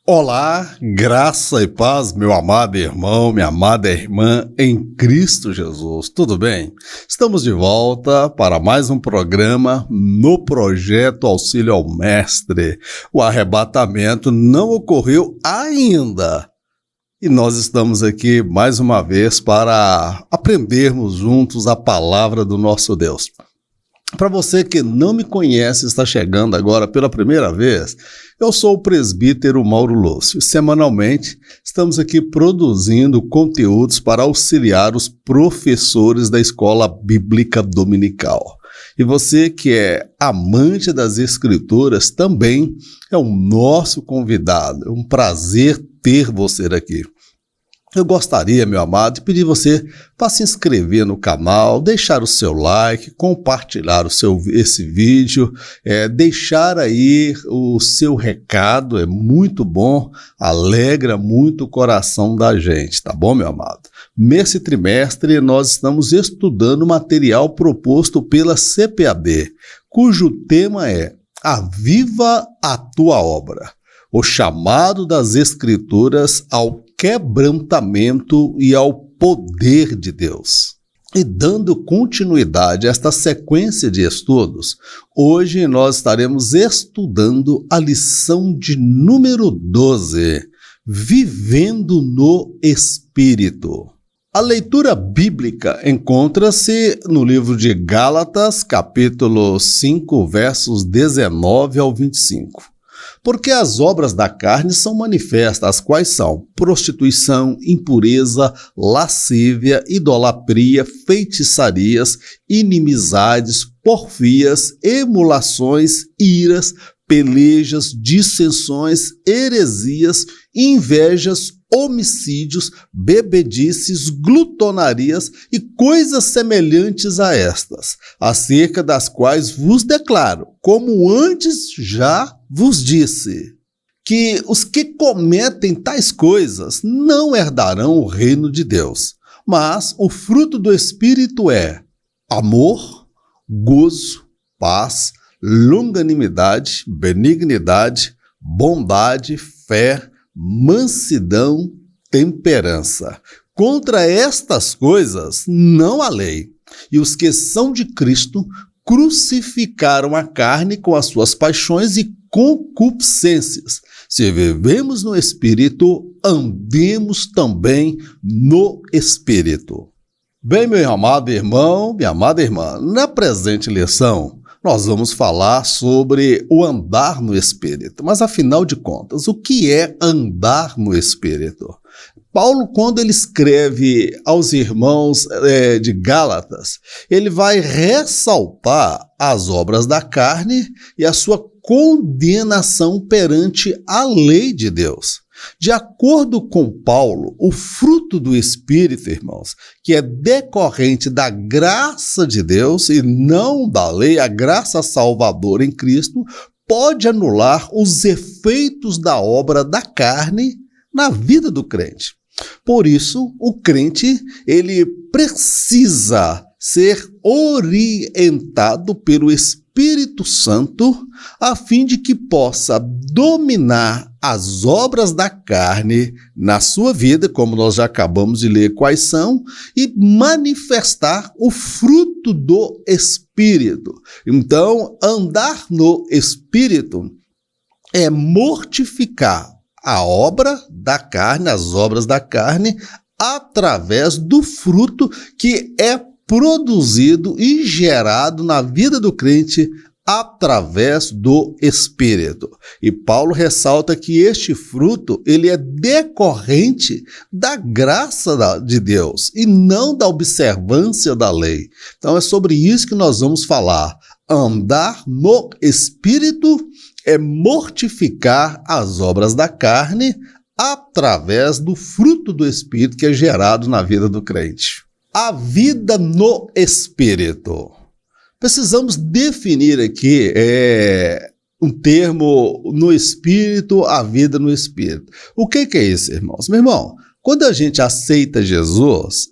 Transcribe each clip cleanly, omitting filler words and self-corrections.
Olá, graça e paz, meu amado irmão, minha amada irmã em Cristo Jesus, tudo bem? Estamos de volta para mais um programa no projeto Auxílio ao Mestre. O arrebatamento não ocorreu ainda e nós estamos aqui mais uma vez para aprendermos juntos a palavra do nosso Deus. Para você que não me conhece, está chegando agora pela primeira vez, eu sou o presbítero Mauro Lúcio. Semanalmente, estamos aqui produzindo conteúdos para auxiliar os professores da Escola Bíblica Dominical. E você que é amante das Escrituras também é o nosso convidado. É um prazer ter você aqui. Eu gostaria, meu amado, de pedir você para se inscrever no canal, deixar o seu like, compartilhar esse vídeo, deixar aí o seu recado, é muito bom, alegra muito o coração da gente, tá bom, meu amado? Nesse trimestre, nós estamos estudando material proposto pela CPAD, cujo tema é Aviva a Tua Obra, o chamado das Escrituras ao quebrantamento e ao poder de Deus. E dando continuidade a esta sequência de estudos, hoje nós estaremos estudando a lição de número 12, Vivendo no Espírito. A leitura bíblica encontra-se no livro de Gálatas, capítulo 5, versos 19 ao 25. Porque as obras da carne são manifestas, as quais são prostituição, impureza, lascívia, idolatria, feitiçarias, inimizades, porfias, emulações, iras, pelejas, dissensões, heresias, invejas, homicídios, bebedices, glutonarias e coisas semelhantes a estas, acerca das quais vos declaro, como antes já vos disse, que os que cometem tais coisas não herdarão o reino de Deus. Mas o fruto do Espírito é amor, gozo, paz, longanimidade, benignidade, bondade, fé, mansidão, temperança. Contra estas coisas não há lei. E os que são de Cristo crucificaram a carne com as suas paixões e concupiscências. Se vivemos no Espírito, andemos também no Espírito. Bem, meu amado irmão, minha amada irmã, na presente lição, nós vamos falar sobre o andar no Espírito. Mas, afinal de contas, o que é andar no Espírito? Paulo, quando ele escreve aos irmãos de Gálatas, ele vai ressaltar as obras da carne e a sua condenação perante a lei de Deus. De acordo com Paulo, o fruto do Espírito, irmãos, que é decorrente da graça de Deus e não da lei, a graça salvadora em Cristo, pode anular os efeitos da obra da carne na vida do crente. Por isso, o crente, ele precisa ser orientado pelo Espírito Santo a fim de que possa dominar as obras da carne na sua vida, como nós já acabamos de ler quais são, e manifestar o fruto do Espírito. Então, andar no Espírito é mortificar a obra da carne, as obras da carne, através do fruto que é produzido e gerado na vida do crente através do Espírito. E Paulo ressalta que este fruto, ele é decorrente da graça de Deus e não da observância da lei. Então é sobre isso que nós vamos falar. Andar no Espírito é mortificar as obras da carne através do fruto do Espírito que é gerado na vida do crente. A vida no Espírito. Precisamos definir aqui um termo no Espírito, a vida no Espírito. O que é isso, irmãos? Meu irmão, quando a gente aceita Jesus,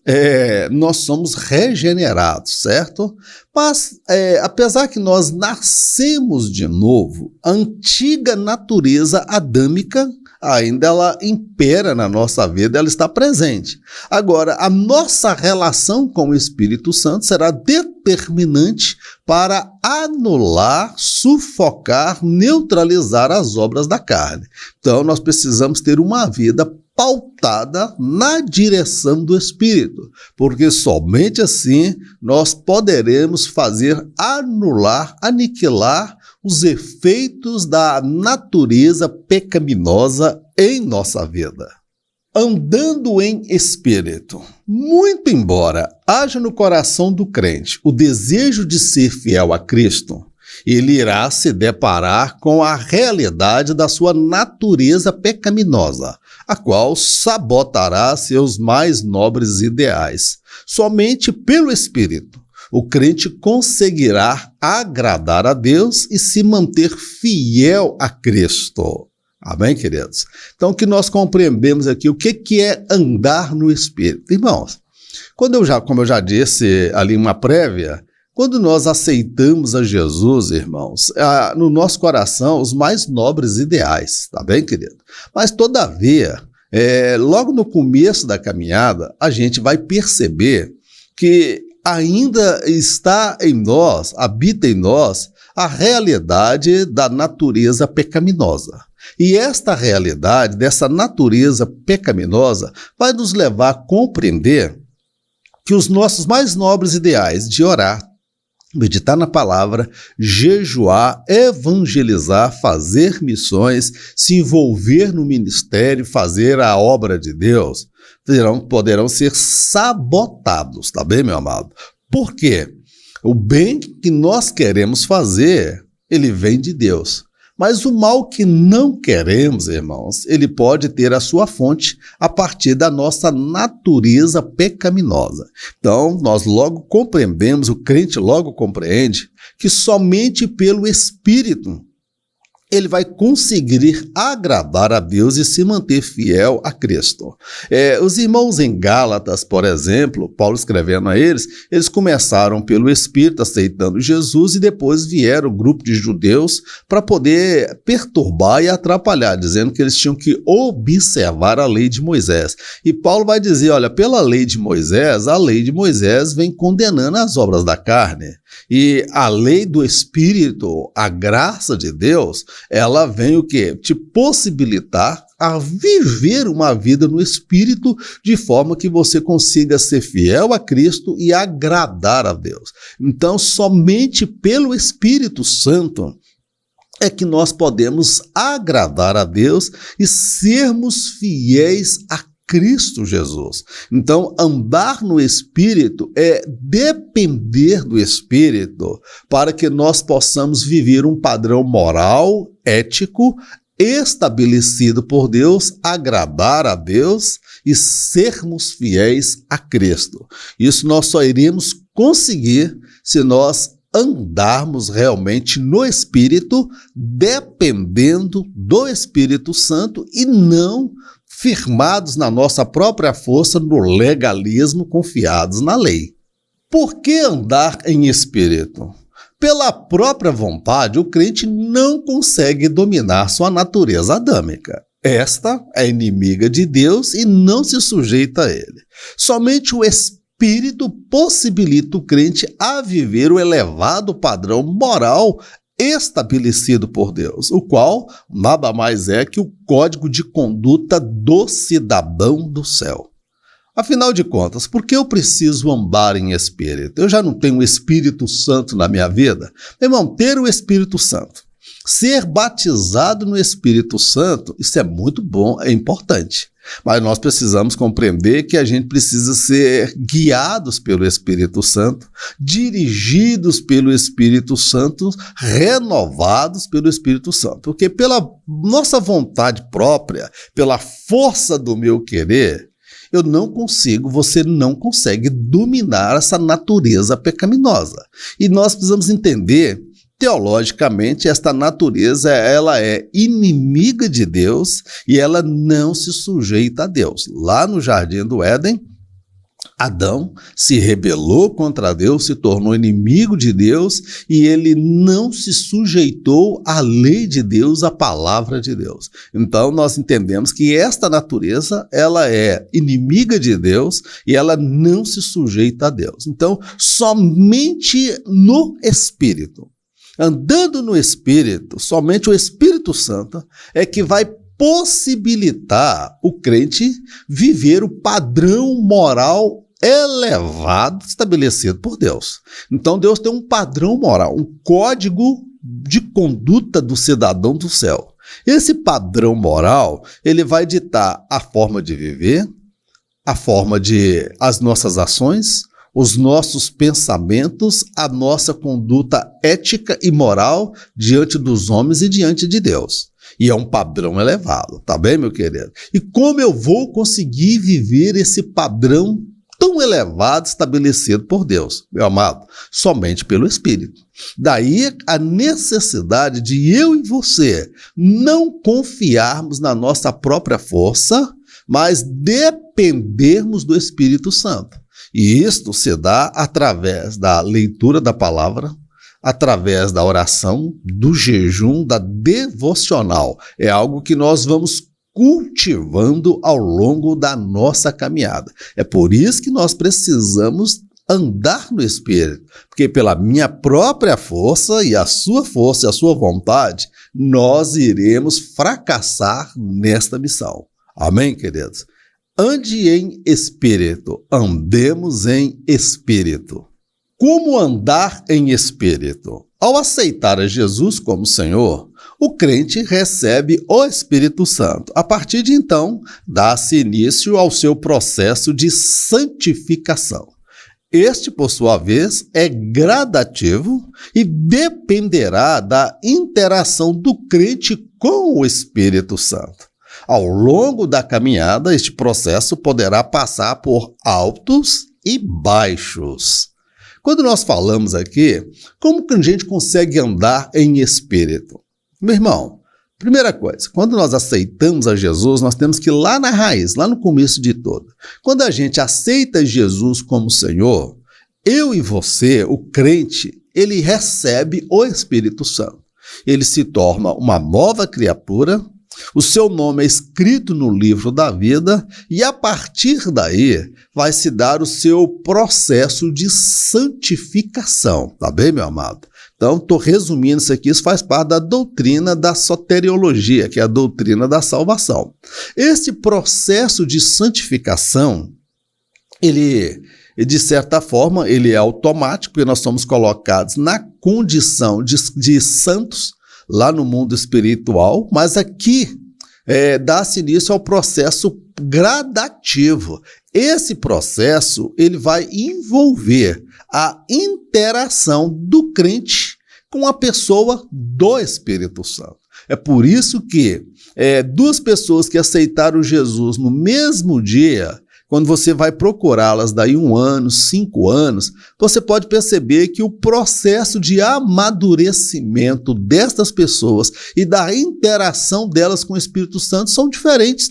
nós somos regenerados, certo? Mas, apesar que nós nascemos de novo, a antiga natureza adâmica ainda ela impera na nossa vida, ela está presente. Agora, a nossa relação com o Espírito Santo será determinante para anular, sufocar, neutralizar as obras da carne. Então, nós precisamos ter uma vida pautada na direção do Espírito, porque somente assim nós poderemos fazer anular, aniquilar os efeitos da natureza pecaminosa em nossa vida. Andando em espírito. Muito embora haja no coração do crente o desejo de ser fiel a Cristo, ele irá se deparar com a realidade da sua natureza pecaminosa, a qual sabotará seus mais nobres ideais. Somente pelo Espírito, o crente conseguirá agradar a Deus e se manter fiel a Cristo. Amém, queridos? Então, que nós compreendemos aqui o que é andar no Espírito. Irmãos, como eu já disse ali em uma prévia, quando nós aceitamos a Jesus, irmãos, no nosso coração, os mais nobres ideais, tá bem, querido? Mas, todavia, logo no começo da caminhada, a gente vai perceber que ainda está em nós, habita em nós, a realidade da natureza pecaminosa. E esta realidade, dessa natureza pecaminosa, vai nos levar a compreender que os nossos mais nobres ideais de orar, meditar na palavra, jejuar, evangelizar, fazer missões, se envolver no ministério, fazer a obra de Deus, poderão ser sabotados, tá bem, meu amado? Por quê? O bem que nós queremos fazer, ele vem de Deus. Mas o mal que não queremos, irmãos, ele pode ter a sua fonte a partir da nossa natureza pecaminosa. Então, nós logo compreendemos, o crente logo compreende, que somente pelo Espírito ele vai conseguir agradar a Deus e se manter fiel a Cristo. Os irmãos em Gálatas, por exemplo, Paulo escrevendo a eles começaram pelo Espírito, aceitando Jesus, e depois vieram o grupo de judeus para poder perturbar e atrapalhar, dizendo que eles tinham que observar a lei de Moisés. E Paulo vai dizer, olha, pela lei de Moisés, a lei de Moisés vem condenando as obras da carne. E a lei do Espírito, a graça de Deus, ela vem o quê? Te possibilitar a viver uma vida no Espírito de forma que você consiga ser fiel a Cristo e agradar a Deus. Então, somente pelo Espírito Santo é que nós podemos agradar a Deus e sermos fiéis a Cristo Jesus. Então, andar no Espírito é depender do Espírito para que nós possamos viver um padrão moral, ético, estabelecido por Deus, agradar a Deus e sermos fiéis a Cristo. Isso nós só iremos conseguir se nós andarmos realmente no Espírito, dependendo do Espírito Santo e não firmados na nossa própria força, no legalismo, confiados na lei. Por que andar em espírito? Pela própria vontade, o crente não consegue dominar sua natureza adâmica. Esta é inimiga de Deus e não se sujeita a ele. Somente o Espírito possibilita o crente a viver o elevado padrão moral estabelecido por Deus, o qual nada mais é que o código de conduta do cidadão do céu. Afinal de contas, por que eu preciso andar em espírito? Eu já não tenho o Espírito Santo na minha vida? Irmão, ter o Espírito Santo, ser batizado no Espírito Santo, isso é muito bom, é importante. Mas nós precisamos compreender que a gente precisa ser guiados pelo Espírito Santo, dirigidos pelo Espírito Santo, renovados pelo Espírito Santo. Porque pela nossa vontade própria, pela força do meu querer, eu não consigo, você não consegue dominar essa natureza pecaminosa. E nós precisamos entender, teologicamente, esta natureza ela é inimiga de Deus e ela não se sujeita a Deus. Lá no Jardim do Éden, Adão se rebelou contra Deus, se tornou inimigo de Deus e ele não se sujeitou à lei de Deus, à palavra de Deus. Então nós entendemos que esta natureza, ela é inimiga de Deus e ela não se sujeita a Deus. Então, somente no Espírito, andando no Espírito, somente o Espírito Santo é que vai possibilitar o crente viver o padrão moral elevado estabelecido por Deus. Então Deus tem um padrão moral, um código de conduta do cidadão do céu. Esse padrão moral, ele vai ditar a forma de viver, a forma de as nossas ações, os nossos pensamentos, a nossa conduta ética e moral diante dos homens e diante de Deus. E é um padrão elevado, tá bem, meu querido? E como eu vou conseguir viver esse padrão tão elevado estabelecido por Deus, meu amado? Somente pelo Espírito. Daí a necessidade de eu e você não confiarmos na nossa própria força, mas dependermos do Espírito Santo. E isto se dá através da leitura da palavra, através da oração, do jejum, da devocional. É algo que nós vamos cultivando ao longo da nossa caminhada. É por isso que nós precisamos andar no Espírito, porque pela minha própria força e a sua vontade, nós iremos fracassar nesta missão. Amém, queridos? Ande em Espírito, andemos em Espírito. Como andar em Espírito? Ao aceitar a Jesus como Senhor, o crente recebe o Espírito Santo. A partir de então, dá-se início ao seu processo de santificação. Este, por sua vez, é gradativo e dependerá da interação do crente com o Espírito Santo. Ao longo da caminhada, este processo poderá passar por altos e baixos. Quando nós falamos aqui, como que a gente consegue andar em espírito? Meu irmão, primeira coisa, quando nós aceitamos a Jesus, nós temos que ir lá na raiz, lá no começo de tudo. Quando a gente aceita Jesus como Senhor, eu e você, o crente, ele recebe o Espírito Santo. Ele se torna uma nova criatura, o seu nome é escrito no livro da vida e a partir daí vai se dar o seu processo de santificação, tá bem, meu amado? Então, estou resumindo isso aqui, isso faz parte da doutrina da soteriologia, que é a doutrina da salvação. Esse processo de santificação, ele, de certa forma, ele é automático, porque nós somos colocados na condição de santos, lá no mundo espiritual, mas aqui dá-se início ao processo gradativo. Esse processo ele vai envolver a interação do crente com a pessoa do Espírito Santo. É por isso que duas pessoas que aceitaram Jesus no mesmo dia, quando você vai procurá-las daí 1 ano, 5 anos, você pode perceber que o processo de amadurecimento destas pessoas e da interação delas com o Espírito Santo são diferentes.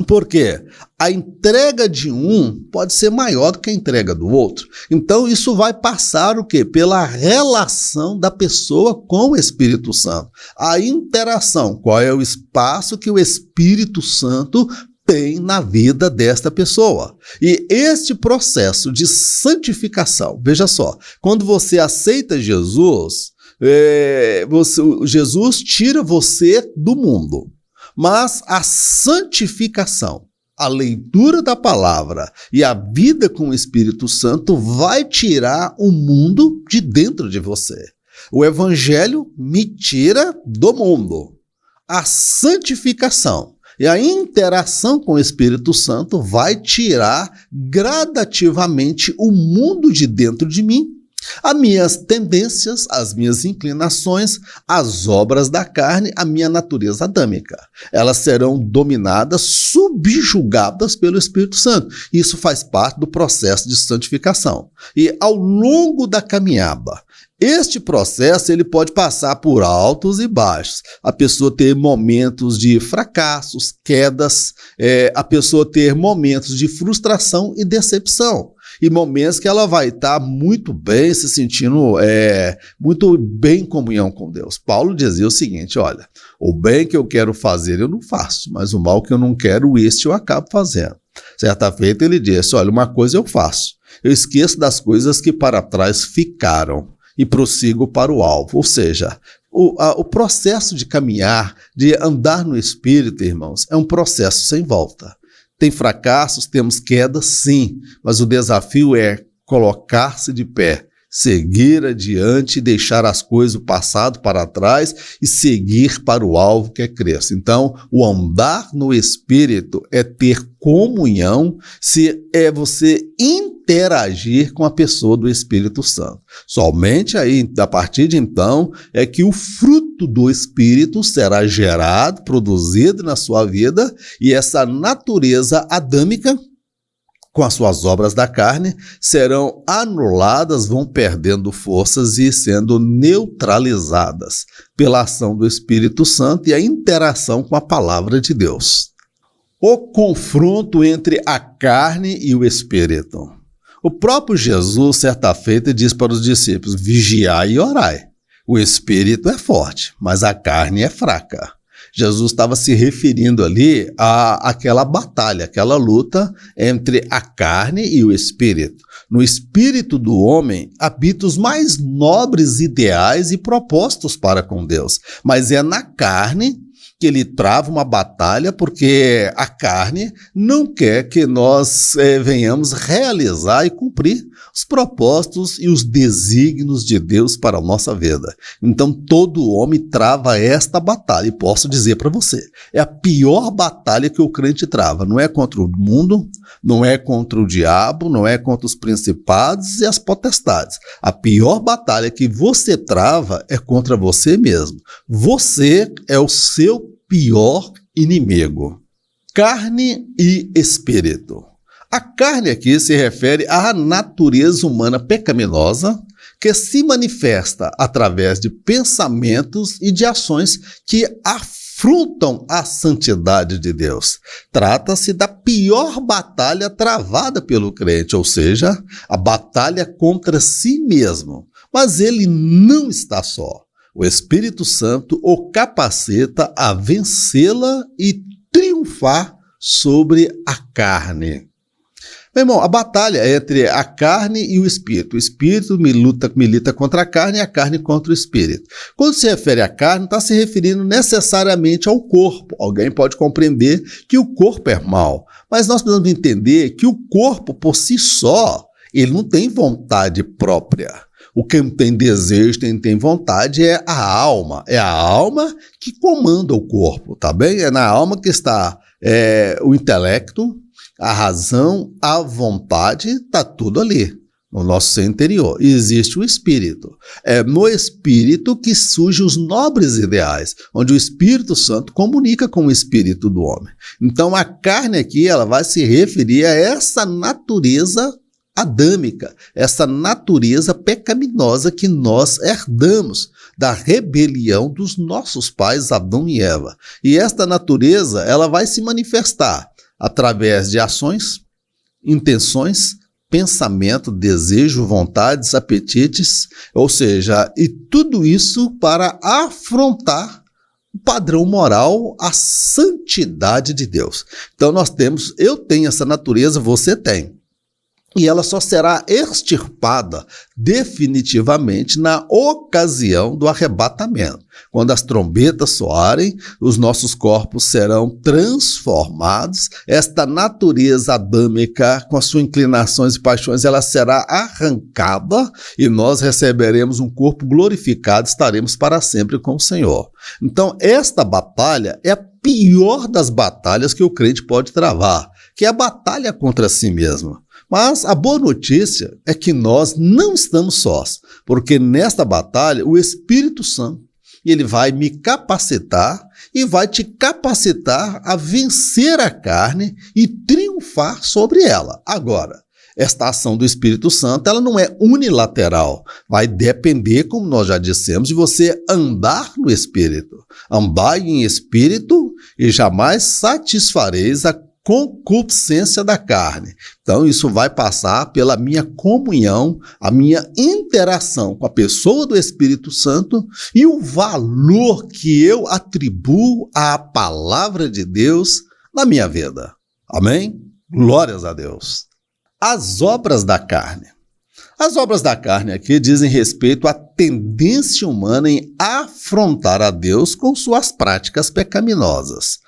Por quê? A entrega de um pode ser maior do que a entrega do outro. Então isso vai passar o quê? Pela relação da pessoa com o Espírito Santo. A interação, qual é o espaço que o Espírito Santo tem na vida desta pessoa. E este processo de santificação, veja só, quando você aceita Jesus, Jesus tira você do mundo, mas a santificação, a leitura da palavra e a vida com o Espírito Santo vai tirar o mundo de dentro de você. O Evangelho me tira do mundo. A santificação e a interação com o Espírito Santo vai tirar gradativamente o mundo de dentro de mim, as minhas tendências, as minhas inclinações, as obras da carne, a minha natureza adâmica. Elas serão dominadas, subjugadas pelo Espírito Santo. Isso faz parte do processo de santificação. E ao longo da caminhada, Este processo ele pode passar por altos e baixos. A pessoa ter momentos de fracassos, quedas, a pessoa ter momentos de frustração e decepção. E momentos que ela vai estar muito bem, se sentindo muito bem em comunhão com Deus. Paulo dizia o seguinte, olha, o bem que eu quero fazer eu não faço, mas o mal que eu não quero, este eu acabo fazendo. Certa feita ele disse, olha, uma coisa eu faço, eu esqueço das coisas que para trás ficaram e prossigo para o alvo. Ou seja, o processo de caminhar, de andar no Espírito, irmãos, é um processo sem volta. Tem fracassos, temos quedas, sim, mas o desafio é colocar-se de pé, seguir adiante, deixar as coisas do passado para trás e seguir para o alvo que é Cristo. Então, o andar no Espírito é ter comunhão, é você interagir com a pessoa do Espírito Santo. Somente aí, a partir de então, é que o fruto do Espírito será gerado, produzido na sua vida, e essa natureza adâmica, com as suas obras da carne, serão anuladas, vão perdendo forças e sendo neutralizadas pela ação do Espírito Santo e a interação com a palavra de Deus. O confronto entre a carne e o Espírito. O próprio Jesus, certa feita, diz para os discípulos, vigiai e orai. O Espírito é forte, mas a carne é fraca. Jesus estava se referindo ali àquela batalha, aquela luta entre a carne e o espírito. No espírito do homem habitam os mais nobres ideais e propósitos para com Deus, mas é na carne que ele trava uma batalha, porque a carne não quer que nós venhamos realizar e cumprir os propósitos e os desígnios de Deus para a nossa vida. Então todo homem trava esta batalha, e posso dizer para você, é a pior batalha que o crente trava, não é contra o mundo, não é contra o diabo, não é contra os principados e as potestades. A pior batalha que você trava é contra você mesmo. Você é o seu pior inimigo. Carne e espírito. A carne aqui se refere à natureza humana pecaminosa que se manifesta através de pensamentos e de ações que afrontam a santidade de Deus. Trata-se da pior batalha travada pelo crente, ou seja, a batalha contra si mesmo. Mas ele não está só. O Espírito Santo o capacita a vencê-la e triunfar sobre a carne. Meu irmão, a batalha é entre a carne e o espírito. O espírito milita contra a carne e a carne contra o espírito. Quando se refere à carne, está se referindo necessariamente ao corpo. Alguém pode compreender que o corpo é mau, mas nós precisamos entender que o corpo, por si só, ele não tem vontade própria. O que tem desejo, tem vontade é a alma. É a alma que comanda o corpo, tá bem? É na alma que está o intelecto, a razão, a vontade, está tudo ali, no nosso ser interior. E existe o espírito. É no espírito que surgem os nobres ideais, onde o Espírito Santo comunica com o espírito do homem. Então a carne aqui, ela vai se referir a essa natureza adâmica, essa natureza pecaminosa que nós herdamos da rebelião dos nossos pais Adão e Eva. E esta natureza, ela vai se manifestar através de ações, intenções, pensamento, desejo, vontades, apetites, ou seja, e tudo isso para afrontar o padrão moral, a santidade de Deus. Então eu tenho essa natureza, você tem. E ela só será extirpada definitivamente na ocasião do arrebatamento. Quando as trombetas soarem, os nossos corpos serão transformados. Esta natureza adâmica, com as suas inclinações e paixões, ela será arrancada e nós receberemos um corpo glorificado, estaremos para sempre com o Senhor. Então, esta batalha é a pior das batalhas que o crente pode travar, que é a batalha contra si mesmo. Mas a boa notícia é que nós não estamos sós, porque nesta batalha o Espírito Santo, ele vai me capacitar e vai te capacitar a vencer a carne e triunfar sobre ela. Agora, esta ação do Espírito Santo, ela não é unilateral. Vai depender, como nós já dissemos, de você andar no Espírito. Andai em Espírito e jamais satisfareis a concupiscência da carne. Então, isso vai passar pela minha comunhão, a minha interação com a pessoa do Espírito Santo e o valor que eu atribuo à palavra de Deus na minha vida. Amém? Glórias a Deus. As obras da carne. As obras da carne aqui dizem respeito à tendência humana em afrontar a Deus com suas práticas pecaminosas.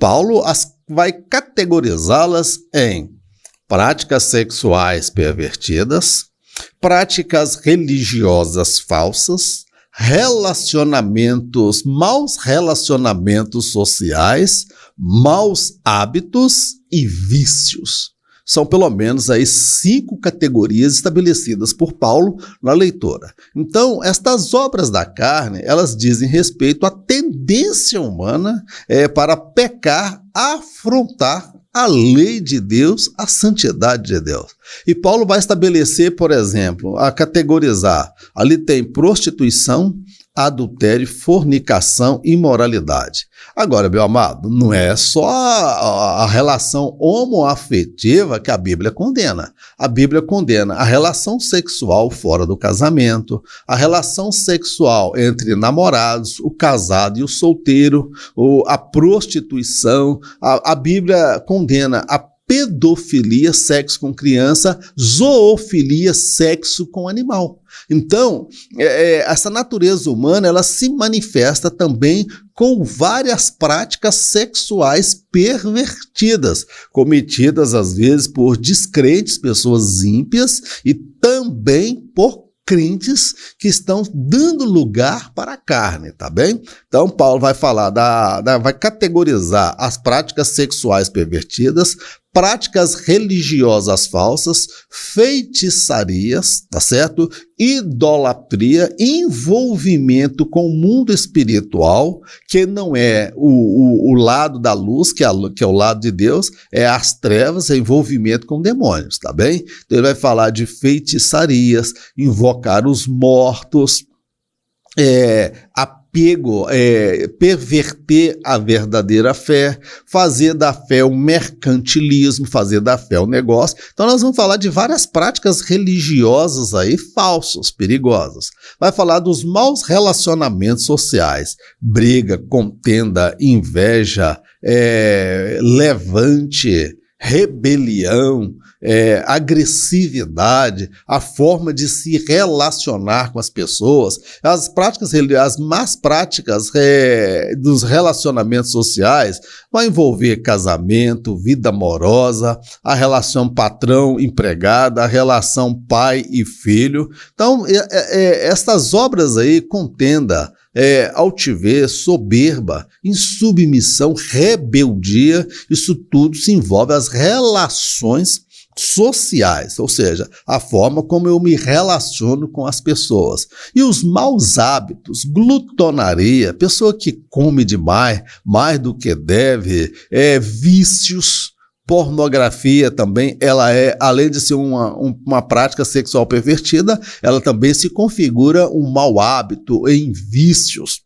Paulo vai categorizá-las em práticas sexuais pervertidas, práticas religiosas falsas, maus relacionamentos sociais, maus hábitos e vícios. São pelo menos aí 5 categorias estabelecidas por Paulo na leitura. Então, estas obras da carne, elas dizem respeito à tendência humana para pecar, afrontar a lei de Deus, a santidade de Deus. E Paulo vai estabelecer, por exemplo, a categorizar. Ali tem prostituição, adultério, fornicação, imoralidade. Agora, meu amado, não é só a relação homoafetiva que a Bíblia condena. A Bíblia condena a relação sexual fora do casamento, a relação sexual entre namorados, o casado e o solteiro, a prostituição. A Bíblia condena a pedofilia, sexo com criança, zoofilia, sexo com animal. Então, essa natureza humana, ela se manifesta também com várias práticas sexuais pervertidas, cometidas às vezes por descrentes, pessoas ímpias, e também por crentes que estão dando lugar para a carne, tá bem? Então, Paulo vai falar, vai categorizar as práticas sexuais pervertidas, práticas religiosas falsas, feitiçarias, tá certo? Idolatria, envolvimento com o mundo espiritual, que não é o lado da luz, que é o lado de Deus, é as trevas, é envolvimento com demônios, tá bem? Então ele vai falar de feitiçarias, invocar os mortos, apego, perverter a verdadeira fé, fazer da fé um mercantilismo, fazer da fé um negócio. Então nós vamos falar de várias práticas religiosas aí, falsas, perigosas. Vai falar dos maus relacionamentos sociais, briga, contenda, inveja, levante, rebelião, agressividade, a forma de se relacionar com as pessoas, as más práticas dos relacionamentos sociais vão envolver casamento, vida amorosa, a relação patrão-empregada, a relação pai e filho. Então, essas obras aí, contenda, altivez, soberba, insubmissão, rebeldia, isso tudo se envolve as relações sociais, ou seja, a forma como eu me relaciono com as pessoas. E os maus hábitos, glutonaria, pessoa que come demais, mais do que deve, vícios, pornografia também, ela além de ser uma prática sexual pervertida, ela também se configura um mau hábito em vícios.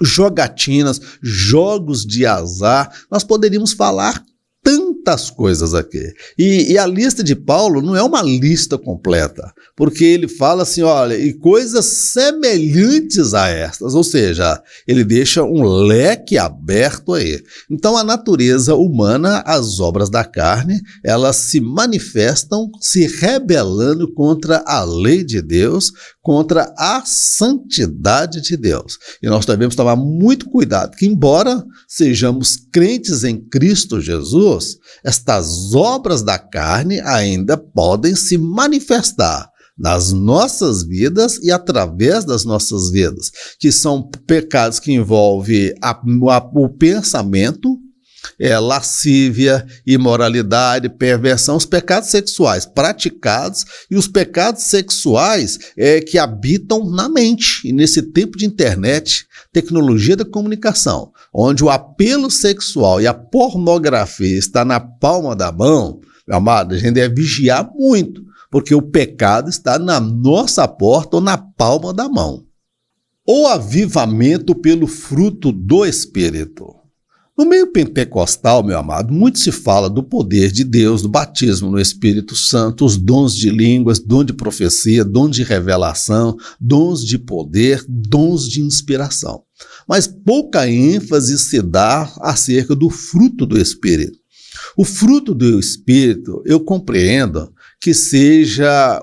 Jogatinas, jogos de azar, nós poderíamos falar tantas coisas aqui. E a lista de Paulo não é uma lista completa, porque ele fala assim, olha, e coisas semelhantes a estas, ou seja, ele deixa um leque aberto aí. Então a natureza humana, as obras da carne, elas se manifestam se rebelando contra a lei de Deus, contra a santidade de Deus. E nós devemos tomar muito cuidado, que embora sejamos crentes em Cristo Jesus, estas obras da carne ainda podem se manifestar nas nossas vidas e através das nossas vidas, que são pecados que envolvem o pensamento, lascívia, imoralidade, perversão, os pecados sexuais praticados e os pecados sexuais que habitam na mente. E nesse tempo de internet, tecnologia da comunicação, onde o apelo sexual e a pornografia está na palma da mão, Meu amado, a gente deve vigiar muito, porque o pecado está na nossa porta ou na palma da mão. O avivamento pelo fruto do Espírito. No meio pentecostal, meu amado, muito se fala do poder de Deus, do batismo no Espírito Santo, os dons de línguas, dom de profecia, dom de revelação, dons de poder, dons de inspiração. Mas pouca ênfase se dá acerca do fruto do Espírito. O fruto do Espírito, eu compreendo que seja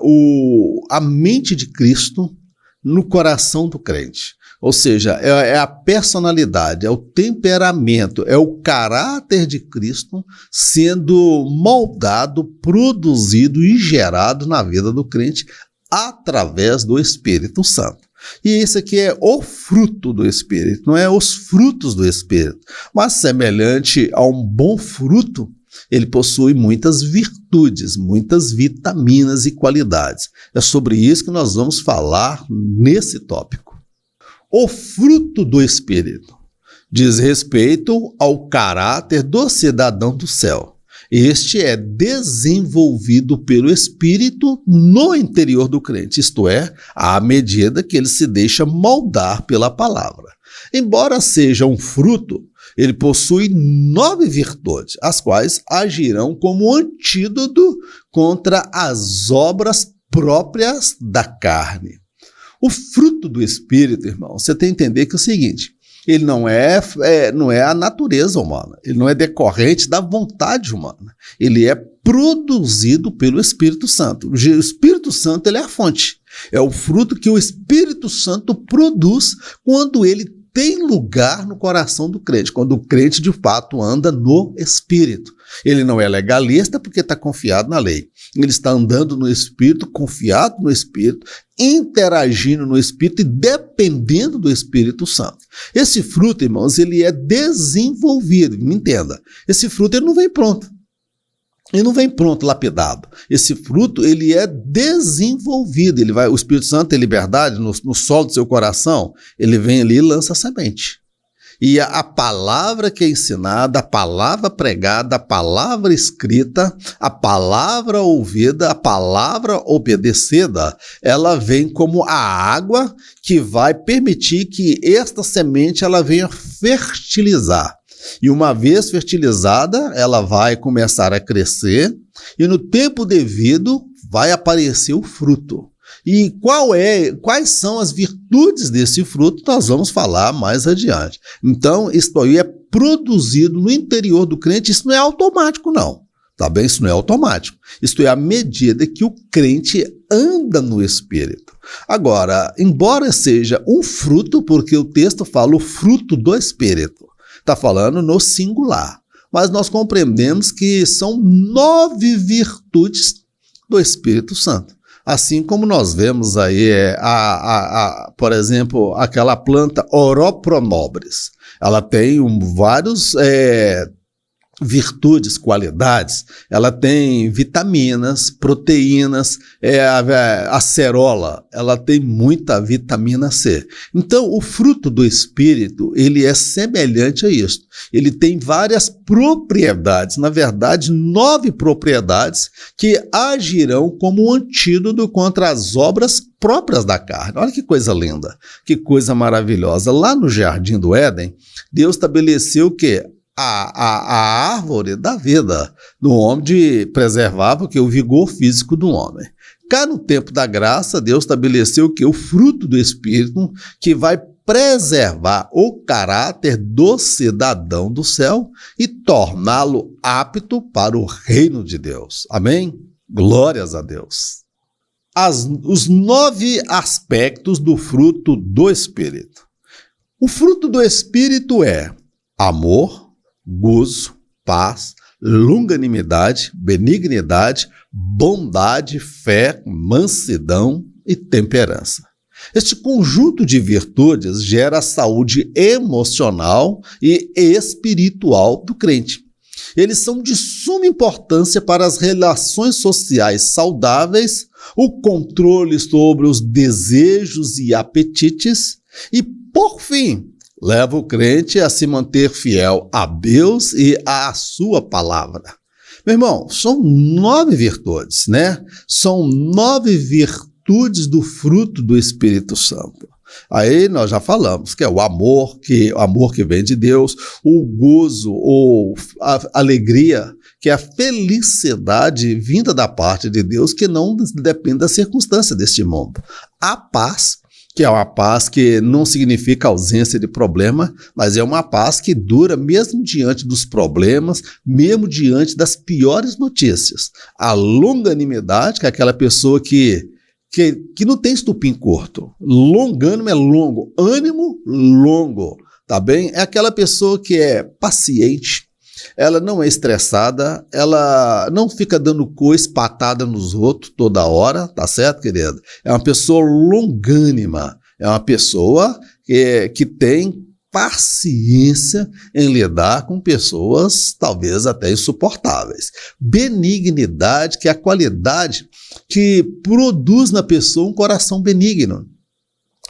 a mente de Cristo no coração do crente. Ou seja, é a personalidade, é o temperamento, é o caráter de Cristo sendo moldado, produzido e gerado na vida do crente através do Espírito Santo. E esse aqui é o fruto do Espírito, não é os frutos do Espírito, mas semelhante a um bom fruto, ele possui muitas virtudes, muitas vitaminas e qualidades. É sobre isso que nós vamos falar nesse tópico. O fruto do Espírito diz respeito ao caráter do cidadão do céu. Este é desenvolvido pelo Espírito no interior do crente, isto é, à medida que ele se deixa moldar pela palavra. Embora seja um fruto, ele possui 9 virtudes, as quais agirão como antídoto contra as obras próprias da carne. O fruto do Espírito, irmão, você tem que entender que é o seguinte, ele não é a natureza humana, ele não é decorrente da vontade humana, ele é produzido pelo Espírito Santo. O Espírito Santo ele é a fonte, é o fruto que o Espírito Santo produz quando ele tem lugar no coração do crente, quando o crente de fato anda no Espírito. Ele não é legalista porque está confiado na lei. Ele está andando no Espírito, confiado no Espírito, interagindo no Espírito e dependendo do Espírito Santo. Esse fruto, irmãos, ele é desenvolvido, me entenda. Esse fruto ele não vem pronto. Ele não vem pronto, lapidado. Esse fruto, ele é desenvolvido. O Espírito Santo tem liberdade no solo do seu coração, ele vem ali e lança a semente. E a palavra que é ensinada, a palavra pregada, a palavra escrita, a palavra ouvida, a palavra obedecida, ela vem como a água que vai permitir que esta semente ela venha fertilizar. E uma vez fertilizada, ela vai começar a crescer e no tempo devido vai aparecer o fruto. E quais são as virtudes desse fruto, nós vamos falar mais adiante. Então, isso aí é produzido no interior do crente, isso não é automático não, tá bem? Isso não é automático. Isso é à medida que o crente anda no Espírito. Agora, embora seja um fruto, porque o texto fala o fruto do Espírito, está falando no singular, mas nós compreendemos que são 9 virtudes do Espírito Santo. Assim como nós vemos aí, por exemplo, aquela planta Oropronobres. Ela tem vários virtudes, qualidades. Ela tem vitaminas, proteínas, a acerola, ela tem muita vitamina C. Então, o fruto do Espírito, ele é semelhante a isso. Ele tem várias propriedades, na verdade, 9 propriedades que agirão como antídoto contra as obras próprias da carne. Olha que coisa linda, que coisa maravilhosa. Lá no Jardim do Éden, Deus estabeleceu o quê? A árvore da vida no homem de preservar o vigor físico do homem. Cá no tempo da graça, Deus estabeleceu o fruto do Espírito que vai preservar o caráter do cidadão do céu e torná-lo apto para o reino de Deus. Amém? Glórias a Deus. Os 9 aspectos do fruto do Espírito. O fruto do Espírito é amor, gozo, paz, longanimidade, benignidade, bondade, fé, mansidão e temperança. Este conjunto de virtudes gera a saúde emocional e espiritual do crente. Eles são de suma importância para as relações sociais saudáveis, o controle sobre os desejos e apetites e, por fim, leva o crente a se manter fiel a Deus e à sua palavra. Meu irmão, são 9 virtudes, né? São 9 virtudes do fruto do Espírito Santo. Aí nós já falamos que é o amor que vem de Deus, o gozo ou a alegria, que é a felicidade vinda da parte de Deus, que não depende da circunstância deste mundo. A paz, que é uma paz que não significa ausência de problema, mas é uma paz que dura mesmo diante dos problemas, mesmo diante das piores notícias. A longanimidade, que é aquela pessoa que não tem estupim curto. Longânimo é longo, ânimo longo, tá bem? É aquela pessoa que é paciente, ela não é estressada, ela não fica dando coice, patada nos outros toda hora, tá certo, querido? É uma pessoa longânima, é uma pessoa que tem paciência em lidar com pessoas talvez até insuportáveis. Benignidade, que é a qualidade que produz na pessoa um coração benigno.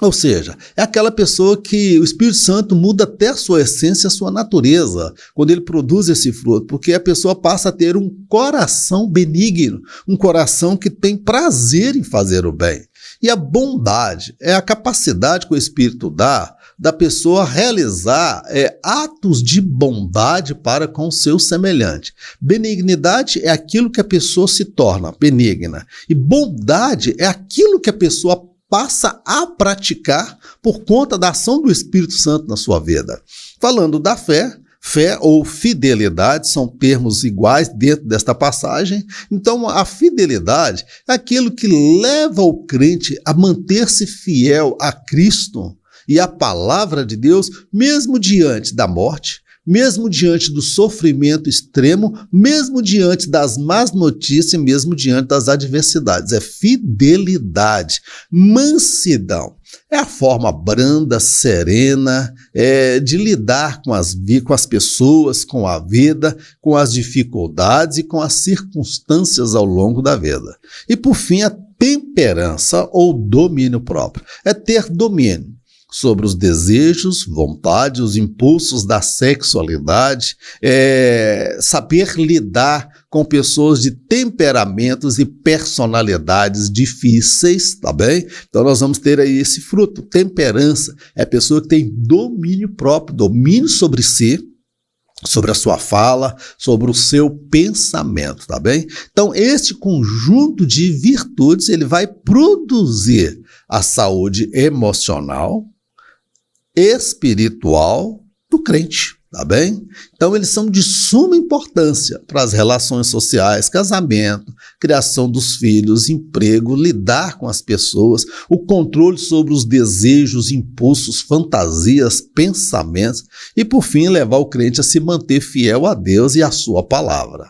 Ou seja, é aquela pessoa que o Espírito Santo muda até a sua essência, a sua natureza, quando ele produz esse fruto, porque a pessoa passa a ter um coração benigno, um coração que tem prazer em fazer o bem. E a bondade é a capacidade que o Espírito dá da pessoa realizar atos de bondade para com o seu semelhante. Benignidade é aquilo que a pessoa se torna benigna. E bondade é aquilo que a pessoa passa a praticar por conta da ação do Espírito Santo na sua vida. Falando da fé, fé ou fidelidade são termos iguais dentro desta passagem. Então, a fidelidade é aquilo que leva o crente a manter-se fiel a Cristo e à palavra de Deus, mesmo diante da morte, mesmo diante do sofrimento extremo, mesmo diante das más notícias, mesmo diante das adversidades. É fidelidade. Mansidão é a forma branda, serena, de lidar com as pessoas, com a vida, com as dificuldades e com as circunstâncias ao longo da vida. E, por fim, a temperança ou domínio próprio. É ter domínio sobre os desejos, vontades, os impulsos da sexualidade, saber lidar com pessoas de temperamentos e personalidades difíceis, tá bem? Então nós vamos ter aí esse fruto, temperança, é a pessoa que tem domínio próprio, domínio sobre si, sobre a sua fala, sobre o seu pensamento, tá bem? Então, este conjunto de virtudes, ele vai produzir a saúde emocional, espiritual do crente, tá bem? Então, eles são de suma importância para as relações sociais, casamento, criação dos filhos, emprego, lidar com as pessoas, o controle sobre os desejos, impulsos, fantasias, pensamentos e, por fim, levar o crente a se manter fiel a Deus e à sua palavra.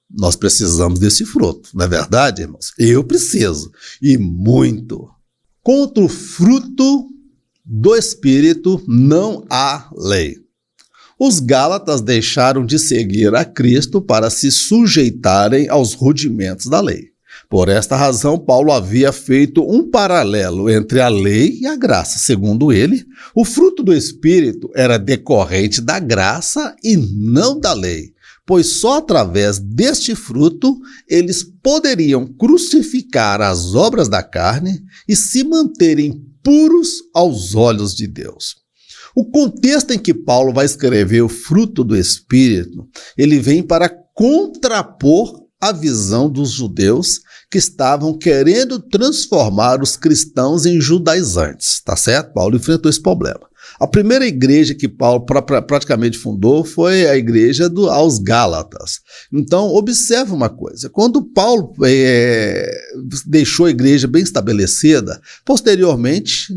Nós precisamos desse fruto, não é verdade, irmãos? Eu preciso, e muito. Contra o fruto do Espírito não há lei. Os Gálatas deixaram de seguir a Cristo para se sujeitarem aos rudimentos da lei. Por esta razão, Paulo havia feito um paralelo entre a lei e a graça. Segundo ele, o fruto do Espírito era decorrente da graça e não da lei, pois só através deste fruto eles poderiam crucificar as obras da carne e se manterem puros aos olhos de Deus. O contexto em que Paulo vai escrever o fruto do Espírito, ele vem para contrapor a visão dos judeus que estavam querendo transformar os cristãos em judaizantes, tá certo? Paulo enfrentou esse problema. A primeira igreja que Paulo praticamente fundou foi a igreja aos Gálatas. Então, observe uma coisa, quando Paulo deixou a igreja bem estabelecida, posteriormente,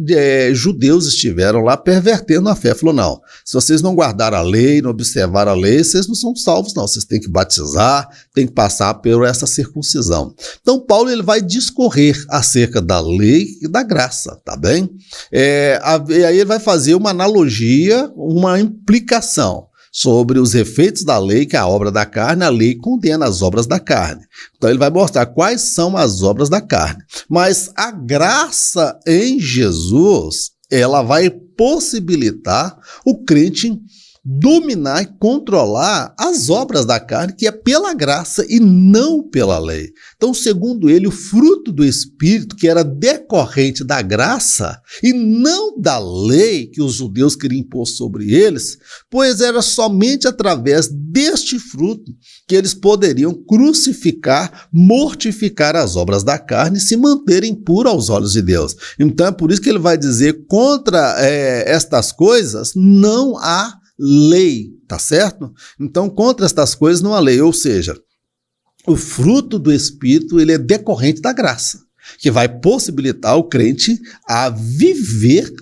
judeus estiveram lá pervertendo a fé. Falou, não, se vocês não guardaram a lei, não observaram a lei, vocês não são salvos, não. Vocês têm que batizar, têm que passar por essa circuncisão. Então, Paulo ele vai discorrer acerca da lei e da graça, tá bem? E aí ele vai fazer uma analogia, uma implicação sobre os efeitos da lei, que é a obra da carne. A lei condena as obras da carne. Então ele vai mostrar quais são as obras da carne. Mas a graça em Jesus, ela vai possibilitar o crente dominar e controlar as obras da carne, que é pela graça e não pela lei. Então, segundo ele, o fruto do Espírito, que era decorrente da graça e não da lei que os judeus queriam impor sobre eles, pois era somente através deste fruto que eles poderiam crucificar, mortificar as obras da carne e se manterem puros aos olhos de Deus. Então, é por isso que ele vai dizer, contra estas coisas não há lei, tá certo? Então, contra estas coisas não há lei, ou seja, o fruto do Espírito ele é decorrente da graça, que vai possibilitar o crente a viver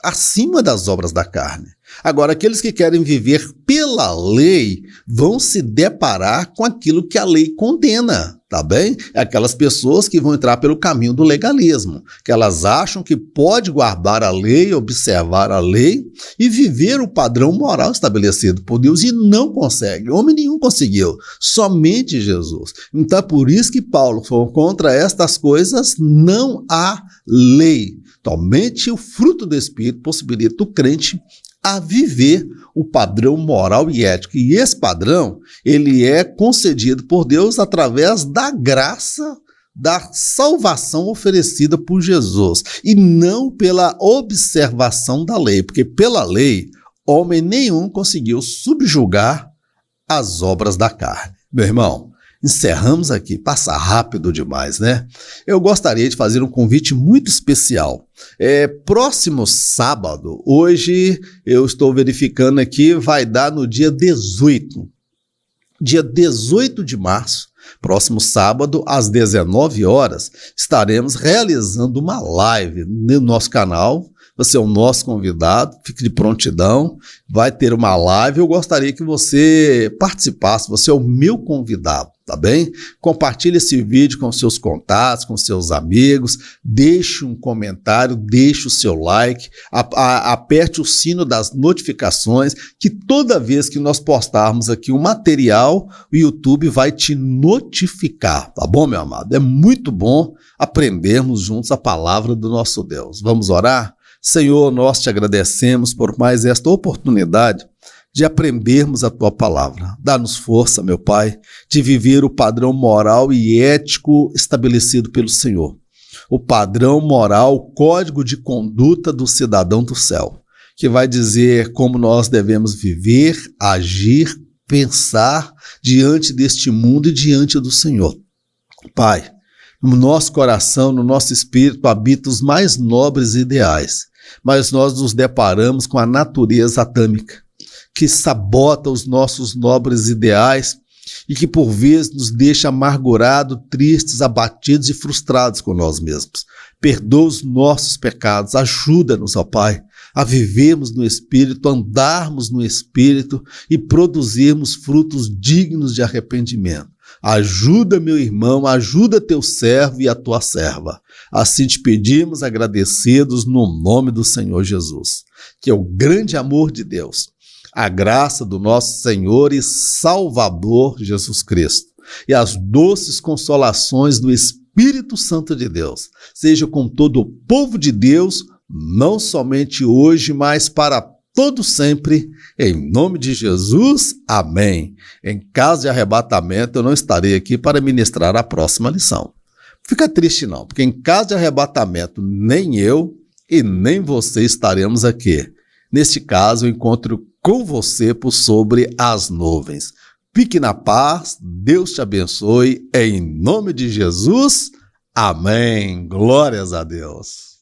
acima das obras da carne. Agora, aqueles que querem viver pela lei vão se deparar com aquilo que a lei condena, tá bem? Aquelas pessoas que vão entrar pelo caminho do legalismo, que elas acham que pode guardar a lei, observar a lei e viver o padrão moral estabelecido por Deus e não consegue. Homem nenhum conseguiu, somente Jesus. Então é por isso que Paulo falou, contra estas coisas não há lei. Somente o fruto do Espírito possibilita o crente a viver o padrão moral e ético. E esse padrão, ele é concedido por Deus através da graça da salvação oferecida por Jesus, e não pela observação da lei, porque pela lei, homem nenhum conseguiu subjugar as obras da carne. Meu irmão, encerramos aqui, passa rápido demais, né? Eu gostaria de fazer um convite muito especial. Próximo sábado, hoje eu estou verificando aqui, vai dar no dia 18. Dia 18 de março, próximo sábado, às 19 horas, estaremos realizando uma live no nosso canal. Você é o nosso convidado, fique de prontidão, vai ter uma live. Eu gostaria que você participasse, você é o meu convidado, tá bem? Compartilhe esse vídeo com seus contatos, com seus amigos, deixe um comentário, deixe o seu like, aperte o sino das notificações, que toda vez que nós postarmos aqui um material, o YouTube vai te notificar, tá bom, meu amado? É muito bom aprendermos juntos a palavra do nosso Deus. Vamos orar? Senhor, nós te agradecemos por mais esta oportunidade de aprendermos a tua palavra. Dá-nos força, meu Pai, de viver o padrão moral e ético estabelecido pelo Senhor. O padrão moral, o código de conduta do cidadão do céu, que vai dizer como nós devemos viver, agir, pensar diante deste mundo e diante do Senhor. Pai, no nosso coração, no nosso espírito, habitam os mais nobres ideais, mas nós nos deparamos com a natureza adâmica, que sabota os nossos nobres ideais e que por vezes nos deixa amargurados, tristes, abatidos e frustrados com nós mesmos. Perdoa os nossos pecados, ajuda-nos, ó Pai, a vivermos no Espírito, andarmos no Espírito e produzirmos frutos dignos de arrependimento. Ajuda meu irmão, ajuda teu servo e a tua serva. Assim te pedimos agradecidos no nome do Senhor Jesus. Que é o grande amor de Deus, a graça do nosso Senhor e Salvador Jesus Cristo e as doces consolações do Espírito Santo de Deus seja com todo o povo de Deus, não somente hoje, mas para todo sempre, em nome de Jesus, amém. Em caso de arrebatamento, eu não estarei aqui para ministrar a próxima lição. Fica triste não, porque em caso de arrebatamento, nem eu e nem você estaremos aqui. Neste caso, eu encontro com você por sobre as nuvens. Fique na paz, Deus te abençoe, em nome de Jesus, amém. Glórias a Deus.